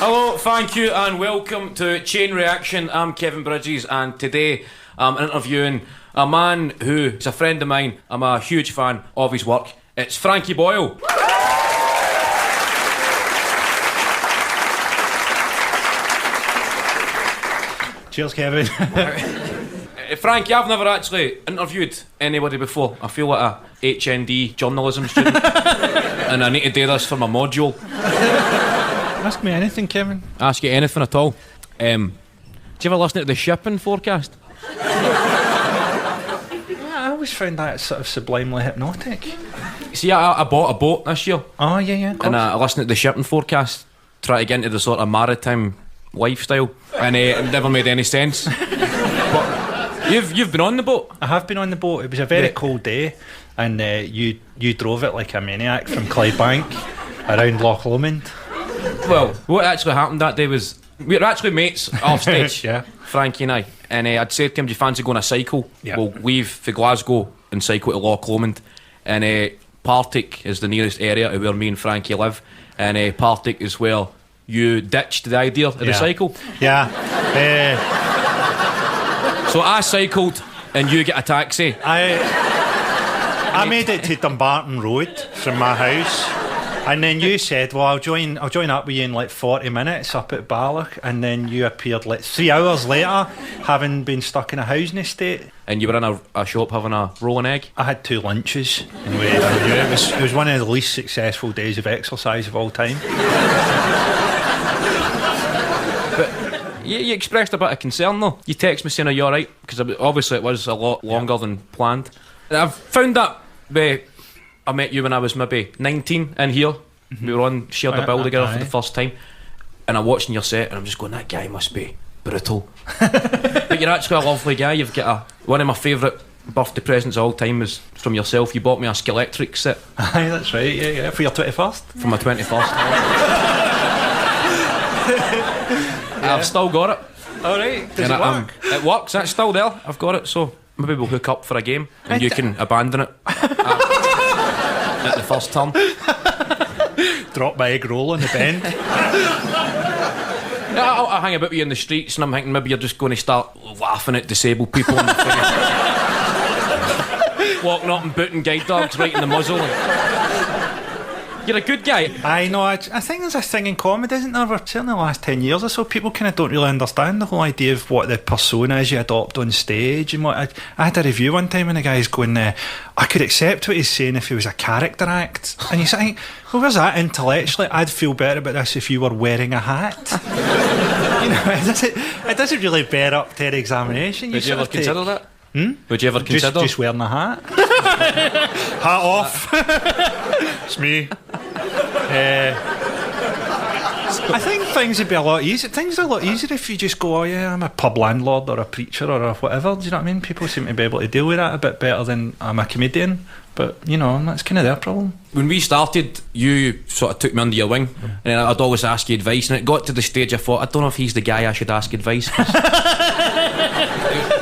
Hello, thank you, and welcome to Chain Reaction. I'm Kevin Bridges, and today I'm interviewing a man who is a friend of mine. I'm a huge fan of his work. It's Frankie Boyle. Cheers, Kevin. Frankie, I've never actually interviewed anybody before. I feel like a HND journalism student and I need to do this for my module. Ask me anything, Kevin. Ask you anything at all. Do you ever listen to the shipping forecast? I always found that sort of sublimely hypnotic. See, I bought a boat this year. Oh, yeah, of course. And I listened to the shipping forecast, try to get into the sort of maritime lifestyle, and it never made any sense. But you've been on the boat? I have been on the boat. It was a very cold day, and you drove it like a maniac from Clydebank around Loch Lomond. Well, what actually happened that day was we were actually mates off stage, yeah. Frankie and I, and I'd said to him, do you fancy going a cycle? Yeah. We'll leave for Glasgow and cycle to Loch Lomond, and Partick is the nearest area to where me and Frankie live, and Partick is where you ditched the idea of the cycle. Yeah. So I cycled and you get a taxi. I made it to Dumbarton Road from my house, and then you said, well, I'll join up with you in like 40 minutes up at Balloch, and then you appeared like 3 hours later, having been stuck in a housing estate. And you were in a shop having a rolling egg? I had 2 lunches. It was one of the least successful days of exercise of all time. But you expressed a bit of concern though. You text me saying, are you alright? Because obviously it was a lot longer than planned. I've found that I met you when I was maybe 19 in here. We were shared a bill together for the first time, and I'm watching your set and I'm just going, that guy must be brutal. But you're actually a lovely guy. You've got one of my favourite birthday presents of all time is from yourself. You bought me a Skeletric set. Aye, that's right, yeah, for your 21st? For my 21st. I've still got it. Alright, does it work? It works, it's still there. I've got it, so maybe we'll hook up for a game and you can abandon it at the first turn. Drop my egg roll on the bend. I'll hang about with you in the streets and I'm thinking maybe you're just going to start laughing at disabled people in the face. Walking up and booting guide dogs right in the muzzle. You're a good guy. I know, I think there's a thing in comedy, isn't there? Certainly the last 10 years or so, people kind of don't really understand the whole idea of what the persona is you adopt on stage. And what I had a review one time and the guy's going, I could accept what he's saying if he was a character act. And you think, well, where's that intellectually? I'd feel better about this if you were wearing a hat. You know, it doesn't really bear up to an examination. Would you ever consider that? Would you ever consider just wearing a hat? Hat off. It's me. I think things would be a lot easier. Things are a lot easier if you just go, oh yeah, I'm a pub landlord or a preacher or whatever. Do you know what I mean? People seem to be able to deal with that a bit better than I'm a comedian. But, you know, that's kind of their problem. When we started, you sort of took me under your wing, and I'd always ask you advice, and it got to the stage I thought, I don't know if he's the guy I should ask advice.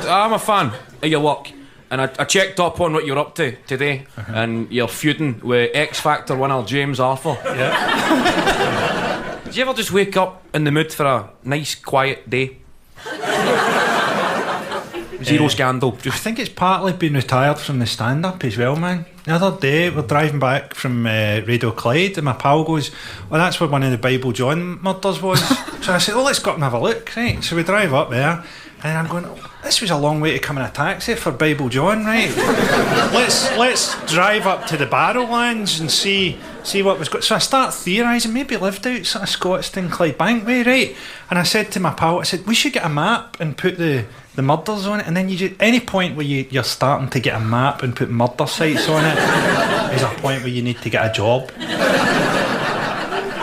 I'm a fan of your work, and I checked up on what you're up to today, and you're feuding with X Factor winner James Arthur. Yeah. Did you ever just wake up in the mood for a nice, quiet day? Zero scandal. I think it's partly been retired from the stand-up as well, man. The other day, we're driving back from Radio Clyde, and my pal goes, well, that's where one of the Bible John murders was. So I said, oh, let's go up and have a look. Right, so we drive up there, and I'm going, oh, this was a long way to come in a taxi for Bible John, right? let's drive up to the Barrowlands and see what was going. So I start theorising, maybe lived out sort of Scotstoun, Clydebank way, right? And I said to my pal, I said, we should get a map and put the murders on it, and then you just, any point where you're starting to get a map and put murder sites on it is a point where you need to get a job.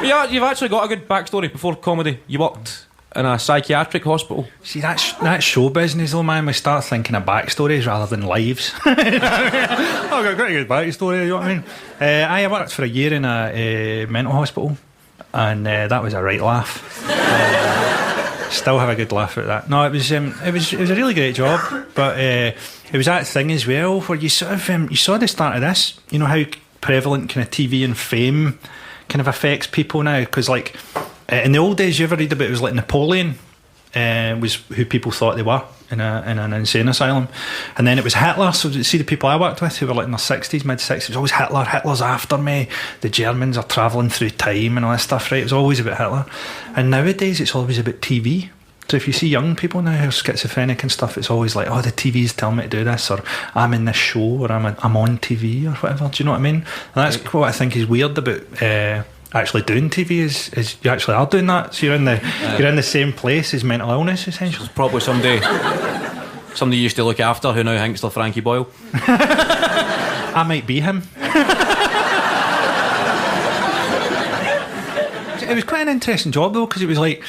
Yeah, you've actually got a good backstory before comedy. You worked in a psychiatric hospital. See, that's show business though, man. We start thinking of backstories rather than lives. I've got quite a good backstory, you know what I mean? I worked for a year in a mental hospital, and that was a right laugh. Still have a good laugh at that. No, it was a really great job, but it was that thing as well where you sort of you saw the start of this. You know how prevalent kind of TV and fame kind of affects people now, because like In the old days, you ever read about it was like Napoleon was who people thought they were in an insane asylum, and then it was Hitler. So see the people I worked with who were like in their 60s, mid-60s, it was always Hitler. Hitler's after me. The Germans are travelling through time and all this stuff, right? It was always about Hitler. And nowadays it's always about TV. So if you see young people now who are schizophrenic and stuff, it's always like, oh, the TV's telling me to do this, or I'm in this show, or I'm on TV, or whatever. Do you know what I mean? And that's what I think is weird about actually doing TV is you actually are doing that. So you're in the same place as mental illness, essentially. There's probably somebody you used to look after who now thinks they're Frankie Boyle. I might be him. It was quite an interesting job though, because it was like,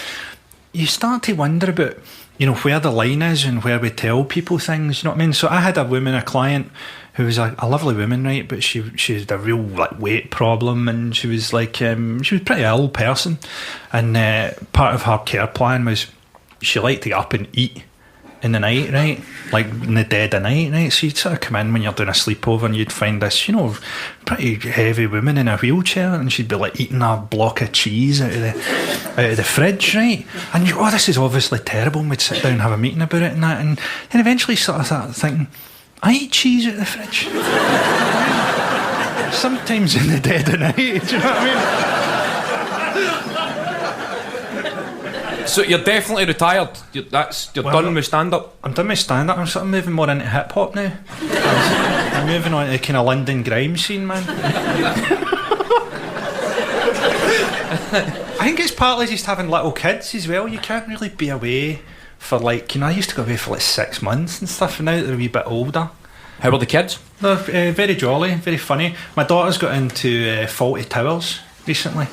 you start to wonder about, you know, where the line is and where we tell people things, you know what I mean? So I had a client who was a lovely woman, right, but she had a real like weight problem, and she was like she was a pretty ill person, and part of her care plan was she liked to get up and eat in the night, right, like in the dead of night, right. So you'd sort of come in when you're doing a sleepover and you'd find this, you know, pretty heavy woman in a wheelchair, and she'd be like eating a block of cheese out of the fridge, right, and you, oh, this is obviously terrible, and we'd sit down and have a meeting about it and that, and then eventually sort of started thinking, I eat cheese out of the fridge sometimes in the dead of night, do you know what I mean? So you're definitely retired. You're done with stand-up. I'm done with stand-up. I'm sort of moving more into hip-hop now. I'm moving on to the kind of London grime scene, man. I think it's partly just having little kids as well. You can't really be away for like, you know, I used to go away for like 6 months and stuff, and now they're a wee bit older. How are the kids? They're very jolly, very funny. My daughter's got into Faulty Towers recently,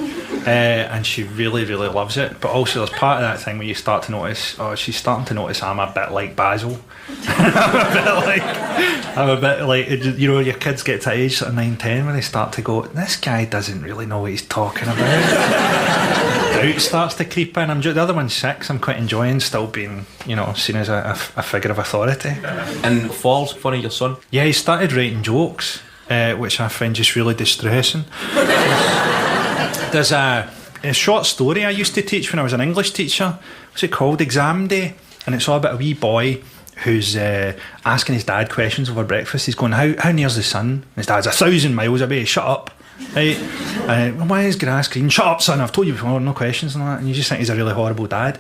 and she really, really loves it. But also there's part of that thing where you start to notice, oh, she's starting to notice I'm a bit like Basil. I'm a bit like, you know, your kids get to age sort of 9, 10 when they start to go, this guy doesn't really know what he's talking about. Doubt starts to creep in. The other one's 6. I'm quite enjoying still being, you know, seen as a figure of authority. And Fall's funny, your son? Yeah, he started writing jokes, which I find just really distressing. There's a short story I used to teach when I was an English teacher. What's it called? Exam Day. And it's all about a wee boy who's asking his dad questions over breakfast. He's going, how near's the sun? And his dad's 1,000 miles away. Shut up. Right? Why is grass green? Shut up, son. I've told you before, no questions and that. And you just think he's a really horrible dad.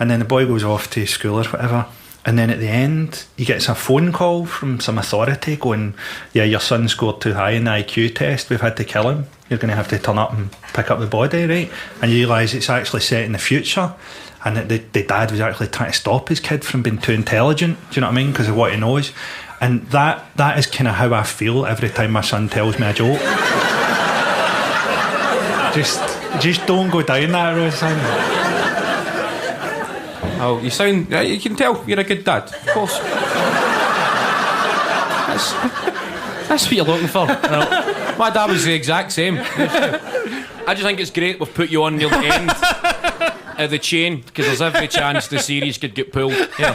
And then the boy goes off to school or whatever. And then at the end, he gets a phone call from some authority going, yeah, your son scored too high in the IQ test. We've had to kill him. You're going to have to turn up and pick up the body, right? And you realise it's actually set in the future. And that the dad was actually trying to stop his kid from being too intelligent. Do you know what I mean? Because of what he knows. And that is kind of how I feel every time my son tells me a joke. Just don't go down that road, son. Oh, you sound... You can tell you're a good dad, of course. That's what you're looking for. My dad was the exact same. I just think it's great we've put you on near the end of the chain, because there's every chance the series could get pulled. Yeah.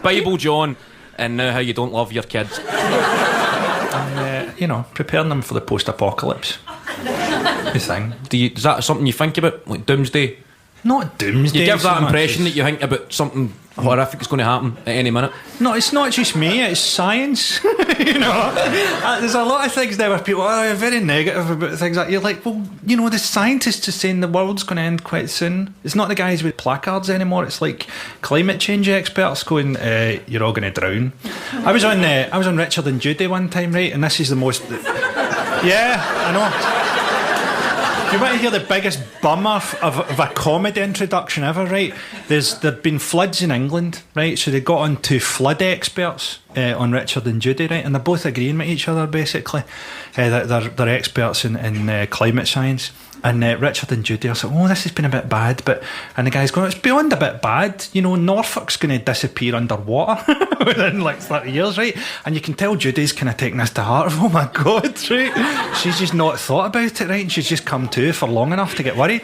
Bible John, and now how you don't love your kids. You know, preparing them for the post-apocalypse. The thing. Is that something you think about, like doomsday? Not doomsday. You give that impression that you think about something horrific is going to happen at any minute. No, it's not just me, it's science. You know, there's a lot of things there where people are very negative about things like, you're like, well, you know, the scientists are saying the world's going to end quite soon. It's not the guys with placards anymore. It's like climate change experts going, you're all going to drown. I was on Richard and Judy one time, right, and this is the most... Yeah, I know. You want to hear the biggest bummer of a comedy introduction ever, right? There'd been floods in England, right? So they got on 2 flood experts on Richard and Judy, right? And they're both agreeing with each other, basically. They're experts in climate science. And Richard and Judy are saying, oh, this has been a bit bad. And the guy's going, it's beyond a bit bad. You know, Norfolk's going to disappear underwater within like 30 years, right? And you can tell Judy's kind of taking this to heart. Oh my God, right? She's just not thought about it, right? And she's just come to for long enough to get worried.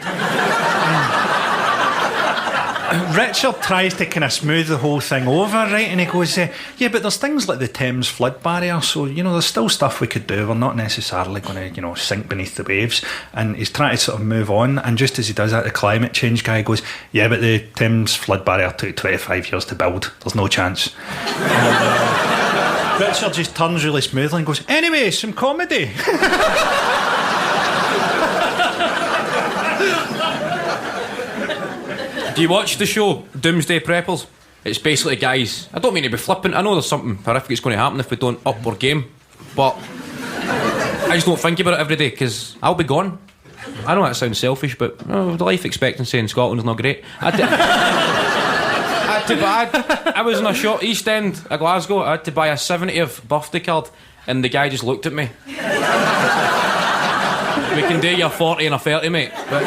Richard tries to kind of smooth the whole thing over, right? And he goes, yeah, but there's things like the Thames flood barrier, so, there's still stuff we could do. We're not necessarily going to, sink beneath the waves. And he's trying to sort of move on. And just as he does that, the climate change guy goes, yeah, but the Thames flood barrier took 25 years to build. There's no chance. Richard just turns really smoothly and goes, anyway, some comedy. Do you watch the show Doomsday Preppers? It's basically guys, I don't mean to be flippant, I know there's something horrific that's going to happen if we don't up our game, but I just don't think about it every day because I'll be gone. I know that sounds selfish, but the life expectancy in Scotland is not great. I was in a shop, East End of Glasgow. I had to buy a 70th birthday card, and the guy just looked at me. We can do your 40 and a 30, mate, but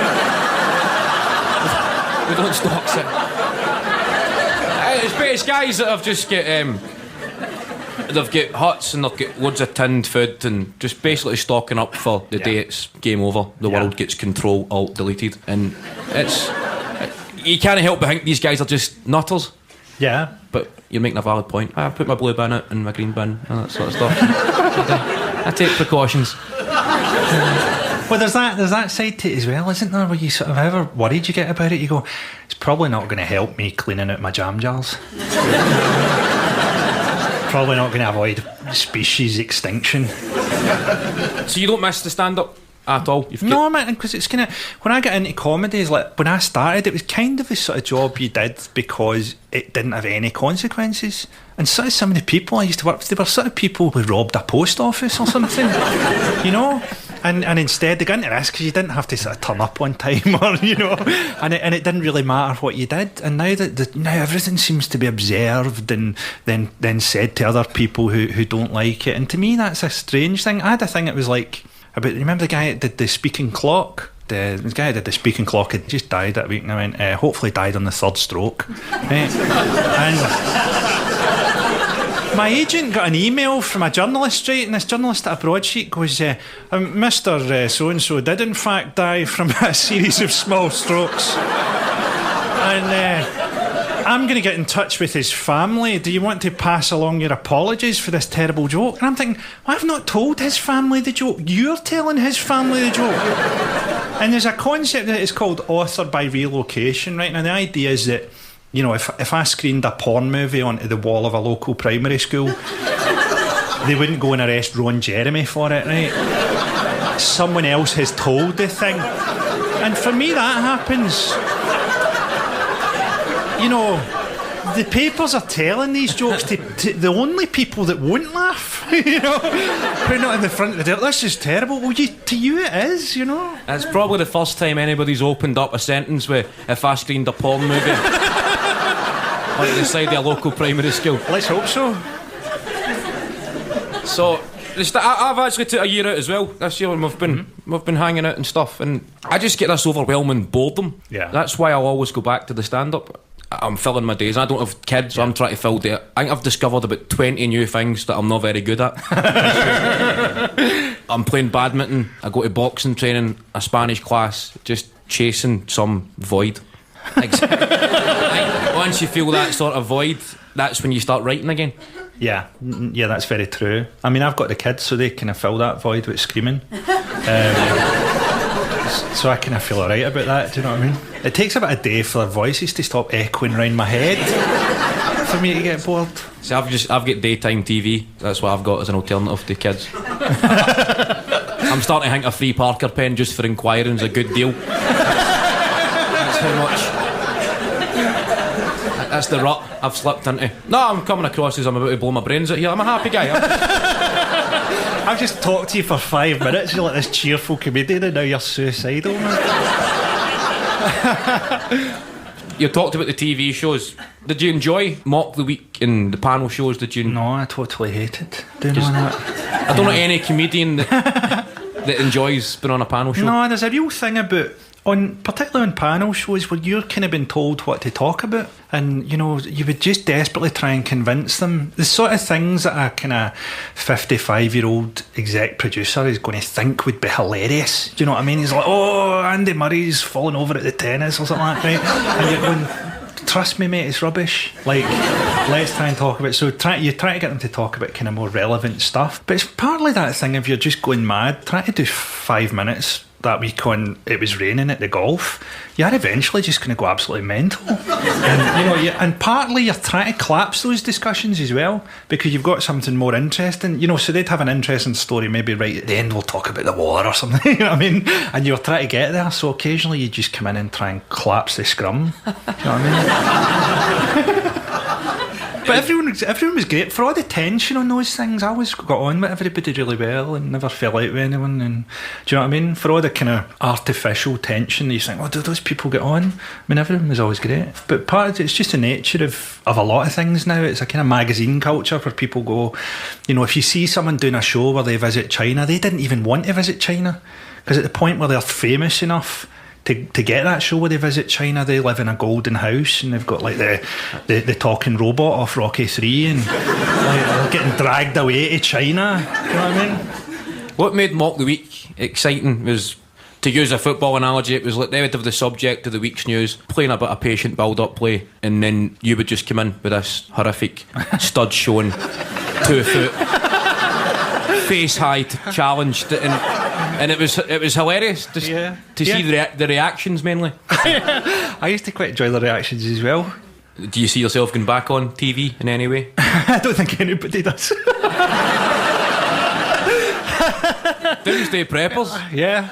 we don't stock it. It's guys that have just got they've got huts and they've got loads of tinned food and just basically stocking up for the day it's game over. The world gets Control Alt deleted, and it's you can't help but think these guys are just nutters. Yeah, but you're making a valid point. I put my blue bin out and my green bin and that sort of stuff. I take precautions. Well, there's that side to it as well, isn't there? Where you sort of ever worried you get about it, you go, it's probably not going to help me cleaning out my jam jars. Probably not going to avoid species extinction. So you don't miss the stand-up at all? No, man, because it's kind of, when I get into comedies, like when I started, it was kind of the sort of job you did because it didn't have any consequences. And sort of some of the people I used to work with, they were sort of people who robbed a post office or something, And instead they got into this because you didn't have to sort of turn up on time, or and it didn't really matter what you did. And now now everything seems to be observed and then said to other people who don't like it. And to me, that's a strange thing. I had a thing that was like about. Remember the guy that did the speaking clock? The guy who did the speaking clock had just died that week, and I went, hopefully died on the third stroke. Right? And my agent got an email from a journalist, right? And this journalist at a broadsheet goes, Mr. So-and-so did in fact die from a series of small strokes. And I'm going to get in touch with his family. Do you want to pass along your apologies for this terrible joke? And I'm thinking, well, I've not told his family the joke. You're telling his family the joke. And there's a concept that is called author by relocation, right? Now the idea is that, if I screened a porn movie onto the wall of a local primary school, they wouldn't go and arrest Ron Jeremy for it, right? Someone else has told the thing. And for me, that happens. The papers are telling these jokes to the only people that won't laugh, putting it in the front of the door. This is terrible. Well, to you it is, It's probably the first time anybody's opened up a sentence with, if I screened a porn movie on the side of a local primary school. Let's hope so. So I've actually took a year out as well this year, and we've been hanging out and stuff, and I just get this overwhelming boredom. Yeah. That's why I'll always go back to the stand-up. I'm filling my days. I don't have kids, so I'm trying to fill day. I think I've discovered about 20 new things that I'm not very good at. I'm playing badminton, I go to boxing training, a Spanish class, just chasing some void. Once you feel that sort of void, that's when you start writing again. Yeah, that's very true. I mean, I've got the kids, so they kind of fill that void with screaming. So I kind of feel alright about that, do you know what I mean? It takes about a day for their voices to stop echoing round my head for me to get bored. See, I've got daytime TV. That's what I've got as an alternative to kids. I'm starting to think a free Parker pen just for inquiring is a good deal. That's how much. That's the rut I've slipped into. No, I'm coming across as I'm about to blow my brains out here. I'm a happy guy. I've just talked to you for 5 minutes. You're like this cheerful comedian, and now you're suicidal, man. You talked about the TV shows. Did you enjoy Mock the Week and the panel shows? Did you? No, I totally hated doing all that. I don't know any comedian that enjoys being on a panel show. No, there's a real thing about particularly on panel shows where you're kind of been told what to talk about, and you would just desperately try and convince them the sort of things that a kind of 55-year-old exec producer is going to think would be hilarious. Do you know what I mean? He's like, oh, Andy Murray's falling over at the tennis or something like that, right? And you're going, trust me, mate, it's rubbish. Like, let's try and talk about. So you try to get them to talk about kind of more relevant stuff, but it's partly that thing if you're just going mad. Try to do 5 minutes that week on it was raining at the golf. You're eventually just going to go absolutely mental, and and partly you're trying to collapse those discussions as well because you've got something more interesting. So they'd have an interesting story, maybe right at the end we'll talk about the war or something. You know what I mean? And you're trying to get there. So occasionally you just come in and try and collapse the scrum. You know what I mean? But everyone was great for all the tension on those things. I always got on with everybody really well and never fell out with anyone. And do you know what I mean? For all the kind of artificial tension, you think, do those people get on? I mean, everyone was always great. But part of it's just the nature of a lot of things now. It's a kind of magazine culture where people go, if you see someone doing a show where they visit China, they didn't even want to visit China because at the point where they're famous enough to get that show where they visit China, they live in a golden house and they've got like the talking robot off Rocky 3 and they're getting dragged away to China. You know what I mean? What made Mock the Week exciting was, to use a football analogy, it was like they would have the subject of the week's news, playing a bit of patient build-up play, and then you would just come in with this horrific stud showing 2 foot face high challenged and it was hilarious to see the reactions mainly. I used to quite enjoy the reactions as well. Do you see yourself going back on TV in any way? I don't think anybody does. Doomsday Preppers. Yeah.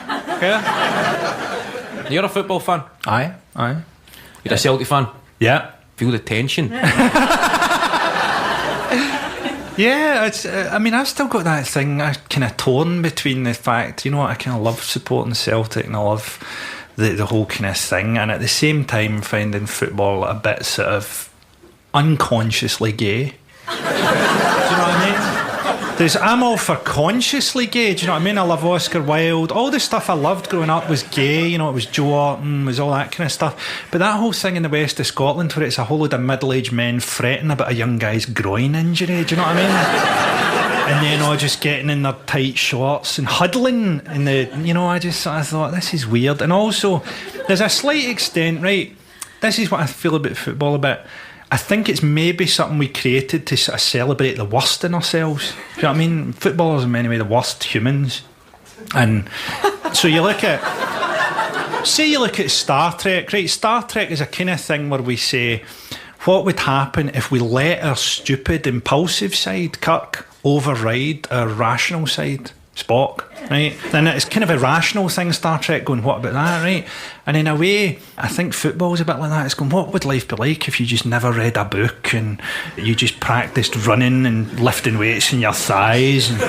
You're a football fan? Aye. You're a Celtic fan? Yeah. Feel the tension. Yeah, I've still got that thing. I kind of torn between the fact, I kind of love supporting Celtic and I love the whole kind of thing, and at the same time finding football a bit sort of unconsciously gay. Do you know what I mean? I'm all for consciously gay. Do you know what I mean? I love Oscar Wilde. All the stuff I loved growing up was gay. It was Joe Orton, was all that kind of stuff. But that whole thing in the west of Scotland where it's a whole load of middle-aged men fretting about a young guy's groin injury. Do you know what I mean? And then all just getting in their tight shorts and huddling in the... I thought, this is weird. And also, there's a slight extent, right? This is what I feel about football a bit. I think it's maybe something we created to sort of celebrate the worst in ourselves. Do you know what I mean? Footballers are in many ways the worst humans. And so you look at Star Trek, right? Star Trek is a kind of thing where we say, what would happen if we let our stupid, impulsive side, Kirk, override our rational side, Spock, right? And it's kind of a rational thing, Star Trek, going, what about that, right? And in a way, I think football's a bit like that. It's going, what would life be like if you just never read a book and you just practiced running and lifting weights in your thighs? And,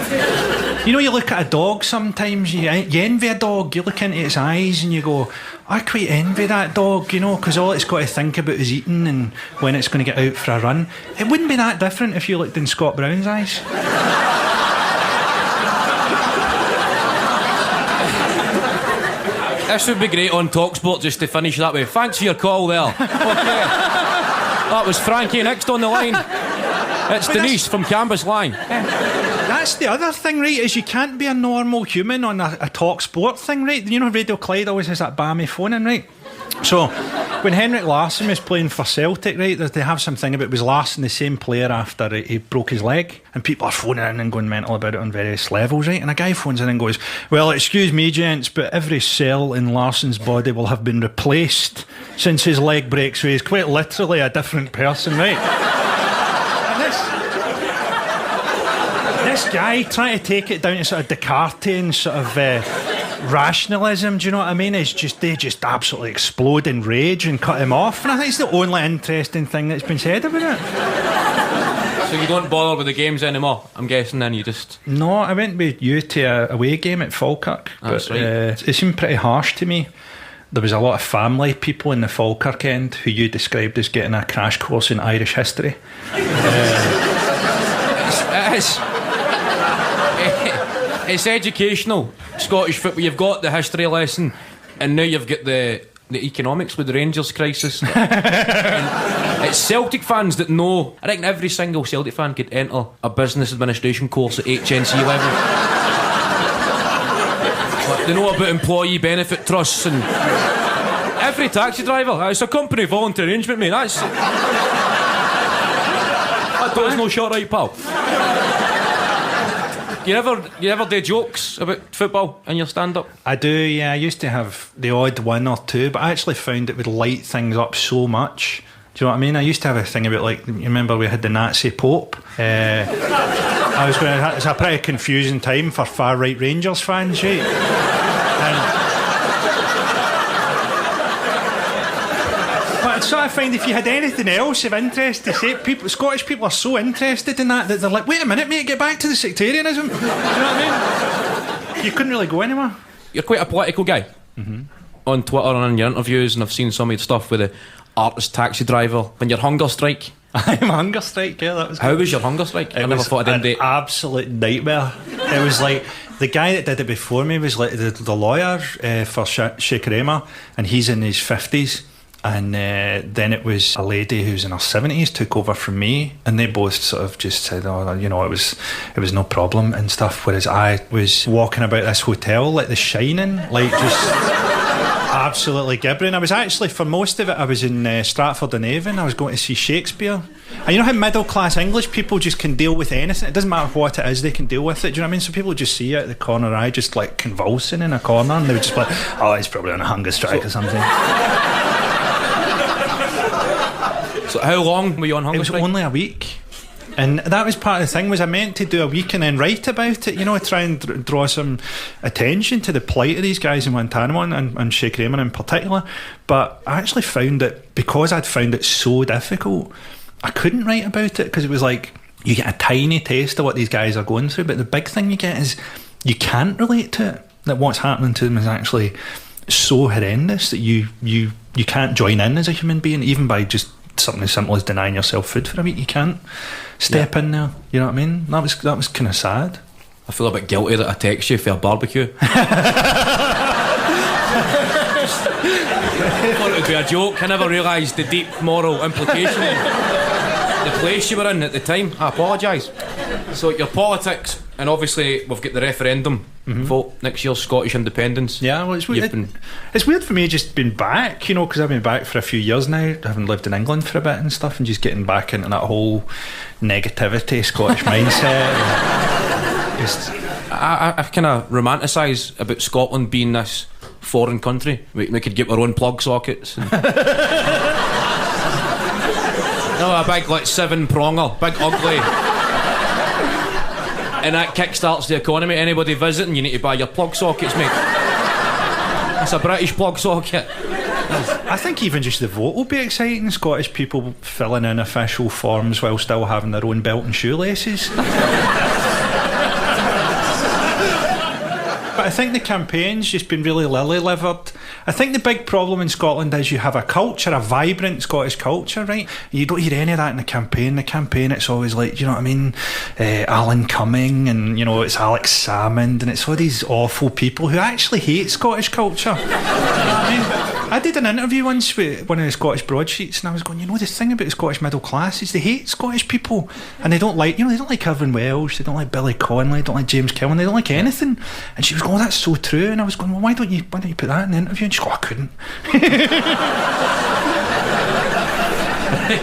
you look at a dog sometimes, you envy a dog, you look into its eyes and you go, I quite envy that dog, because all it's got to think about is eating and when it's going to get out for a run. It wouldn't be that different if you looked in Scott Brown's eyes. This would be great on TalkSport just to finish that way. Thanks for your call there. Okay. That was Frankie next on the line. It's Denise from Canvas Line. That's the other thing, right, is you can't be a normal human on a TalkSport thing, right? Radio Clyde always has that balmy phone in, right? So when Henrik Larsson was playing for Celtic, right, they have something about, was Larsson the same player after he broke his leg? And people are phoning in and going mental about it on various levels, right? And a guy phones in and goes, well, excuse me, gents, but every cell in Larsson's body will have been replaced since his leg break, so he's quite literally a different person, right? And this guy trying to take it down to sort of Descartes sort of rationalism, do you know what I mean? They just absolutely explode in rage and cut him off, and I think it's the only interesting thing that's been said about it. So you don't bother with the games anymore, I'm guessing, then you just... No, I went with you to a away game at Falkirk, but right. It seemed pretty harsh to me. There was a lot of family people in the Falkirk end who you described as getting a crash course in Irish history. It's educational, Scottish football. You've got the history lesson, and now you've got the economics with the Rangers crisis. And it's Celtic fans that know. I reckon every single Celtic fan could enter a business administration course at HNC level. They know about employee benefit trusts and Every taxi driver, it's a company voluntary arrangement, mate. That's that door's no shot right, pal. You ever do jokes about football in your stand-up? I do, yeah. I used to have the odd one or two, but I actually found it would light things up so much. Do you know what I mean? I used to have a thing about, like, you remember we had the Nazi Pope? It's a pretty confusing time for far-right Rangers fans, right? So I find if you had anything else of interest to say, Scottish people are so interested in that they're like, wait a minute, mate, get back to the sectarianism. You know what I mean? You couldn't really go anywhere. You're quite a political guy. On Twitter and in your interviews, and I've seen some of your stuff with the artist taxi driver when your hunger strike. I'm a hunger strike, yeah, that was good. How was your hunger strike? I never thought I'd end it. Absolute nightmare. It was like the guy that did it before me was like the lawyer for Sheikh Raymer, and he's in his 50s. And then it was a lady who's in her 70s took over from me, and they both sort of just said, oh, you know, it was no problem and stuff, whereas I was walking about this hotel like The Shining, like just absolutely gibbering. I was actually, for most of it, I was in Stratford-on-Avon. I was going to see Shakespeare. And you know how middle class English people just can deal with anything? It doesn't matter what it is, they can deal with it. Do you know what I mean? So people would just see it at the corner eye, just like convulsing in a corner, and they would just be like, oh, he's probably on a hunger strike or something. So how long were you on hunger strike? It was only a week. And that was part of the thing, was I meant to do a week and then write about it, you know, try and draw some attention to the plight of these guys in Guantanamo and Sheikh Raymer in particular. But I actually found it, because I'd found it so difficult, I couldn't write about it, because it was like, you get a tiny taste of what these guys are going through, but the big thing you get is you can't relate to it, that what's happening to them is actually so horrendous that you can't join in as a human being, even by just something as simple as denying yourself food for a week. You can't step in there, you know what I mean? That was kind of sad. I feel a bit guilty that I text you for a barbecue. I thought it would be a joke. I never realised the deep moral implication of the place you were in at the time. I apologise. So your politics, and obviously we've got the referendum vote next year's Scottish independence. Yeah, well, it's weird. It's weird for me just being back, you know, because I've been back for a few years now, having lived in England for a bit and stuff, and just getting back into that whole negativity Scottish mindset. I kind of romanticise about Scotland being this foreign country. We could get our own plug sockets. And a big like 7-pronger, big ugly. And that kickstarts the economy. Anybody visiting, you need to buy your plug sockets, mate. It's a British plug socket. I think even just the vote will be exciting. Scottish people filling in official forms while still having their own belt and shoelaces. But I think the campaign's just been really lily-livered. I think the big problem in Scotland is you have a culture, a vibrant Scottish culture, right? You don't hear any of that in the campaign. The campaign, it's always like, you know what I mean, Alan Cumming, and, you know, it's Alex Salmond, and it's all these awful people who actually hate Scottish culture. You know what I mean? I did an interview once with one of the Scottish broadsheets, and I was going, you know, the thing about the Scottish middle class is they hate Scottish people, and they don't like, you know, they don't like Irvine Welsh, they don't like Billy Connolly, they don't like James Kilman, they don't like anything. And she was going, oh, that's so true. And I was going, well, why don't you put that in the interview? And she goes, oh, I couldn't.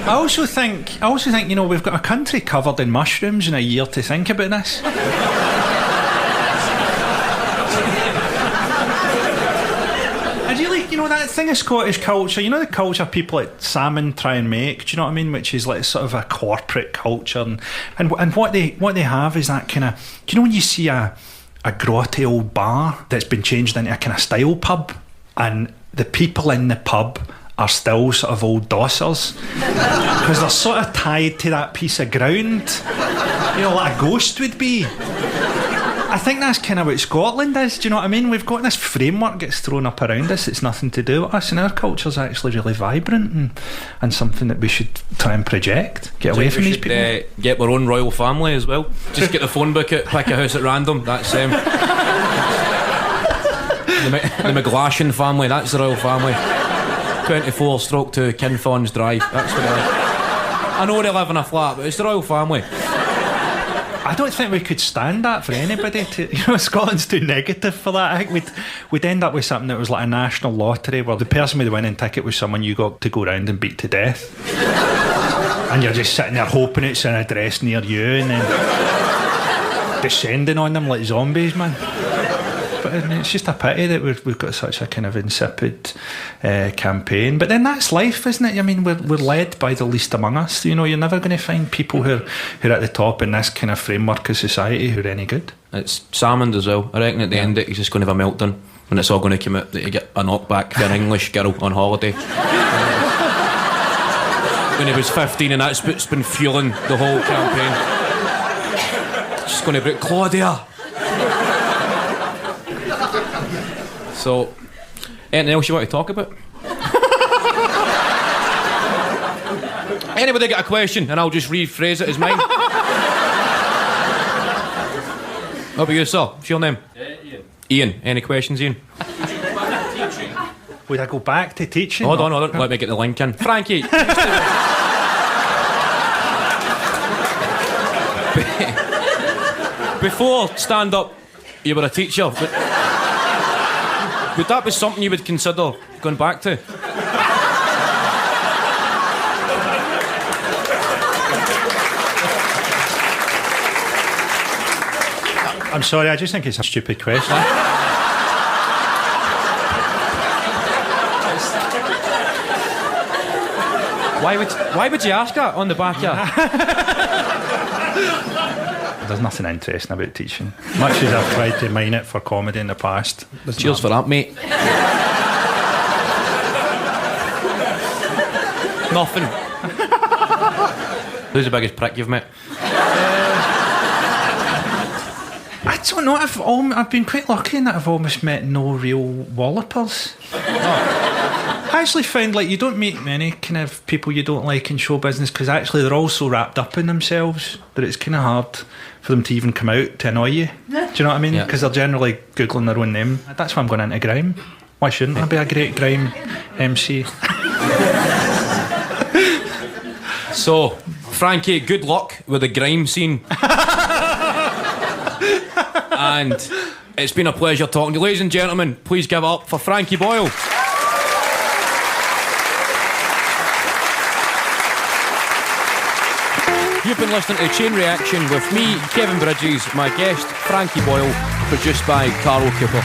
I also think, you know, we've got a country covered in mushrooms in a year to think about this. You know, that thing of Scottish culture, you know, the culture people at Salmon try and make, do you know what I mean, which is like sort of a corporate culture, and what they have is that kind of, do you know when you see a grotty old bar that's been changed into a kind of style pub, and the people in the pub are still sort of old dossers because they're sort of tied to that piece of ground, you know, like a ghost would be. I think that's kind of what Scotland is, do you know what I mean? We've got this framework gets thrown up around us, it's nothing to do with us, and our culture's actually really vibrant and something that we should try and project, get away from these people. Get our own royal family as well. Just get the phone book out, pick a house at random, that's the McGlashan family, that's the royal family. 24/2 Kinfons Drive, that's what I know they live in a flat, but it's the royal family. I don't think we could stand that for anybody. Scotland's too negative for that. I think we'd end up with something that was like a national lottery where the person with the winning ticket was someone you got to go around and beat to death. And you're just sitting there hoping it's an address near you and then descending on them like zombies, man. But it's just a pity that we've got such a kind of insipid campaign. But then that's life, isn't it? I mean, we're led by the least among us. You know, you're never going to find people who are at the top in this kind of framework of society who are any good. It's Salmond as well. I reckon at the end he's just going to have a meltdown when it's all going to come out that you get a knockback for an English girl on holiday. When he was 15 and that's been fueling the whole campaign. Just going to break Claudia. So, anything else you want to talk about? Anybody got a question and I'll just rephrase it as mine? How about you, sir? What's your name? Ian. Ian. Any questions, Ian? Would I go back to teaching? Hold on. Let me get the link in. Frankie. Before stand-up, you were a teacher. Would that be something you would consider going back to? I'm sorry, I just think it's a stupid question. Why would you ask that on the back here? There's nothing interesting about teaching. Much as I've tried to mine it for comedy in the past. Cheers for that, mate. Nothing. Who's the biggest prick you've met? I don't know. I've been quite lucky in that I've almost met no real wallopers. I actually find like you don't meet many kind of people you don't like in show business because actually they're all so wrapped up in themselves that it's kind of hard for them to even come out to annoy you. Do you know what I mean? Because they're generally Googling their own name. That's why I'm going into grime. Why shouldn't I be a great grime MC? So, Frankie, good luck with the grime scene. And it's been a pleasure talking to you. Ladies and gentlemen, please give it up for Frankie Boyle. You've been listening to Chain Reaction with me, Kevin Bridges, my guest, Frankie Boyle, produced by Carl Cooper.